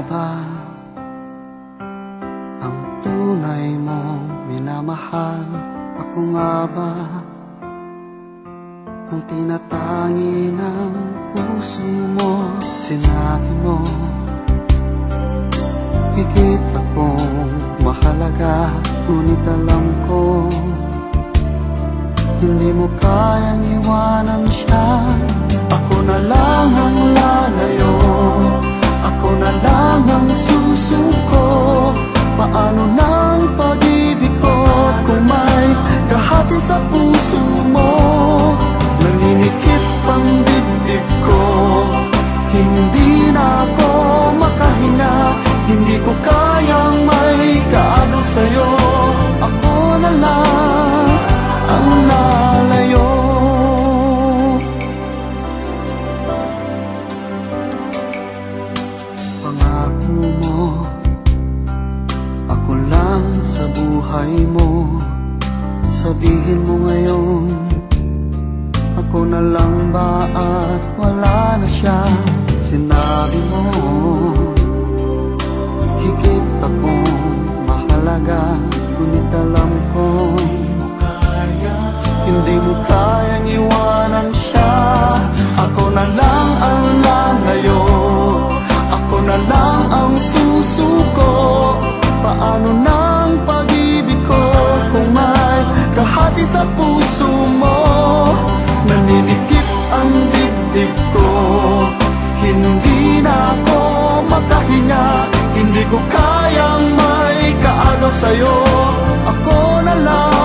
ba ang tunay mong minamahal? Ako nga ba ang tinatangi ng puso mo? Sinabi mo higit akong mahalaga, ngunit alam ko hindi mo kayang iwanan siya. Ako na lang ang lalayo, ako na lang ang susuko. Paano ng pag-ibig ko kung may kahati sa puso mo? Naninikip ang dibdib ko, hindi na ako makahinga. Hindi ko kayang may kaagaw sa'yo. Ako na lang ang lalayo. Pangako mo, ako lang sa buhay mo. Sabihin mo ngayon, ako na lang ba at wala na siya? Sinabi mo higit akong mahalaga, ngunit alam ko hindi mo kayang iwanan siya. Ako na lang ang lalayo, ako na lang ang susuko. Paano ng pag-ibig ko kung may kahati sa puso mo? Naninikip ang dibdib ko, hindi na ako makahinga. Hindi ko kayang may kaagaw sa'yo. Ako na lang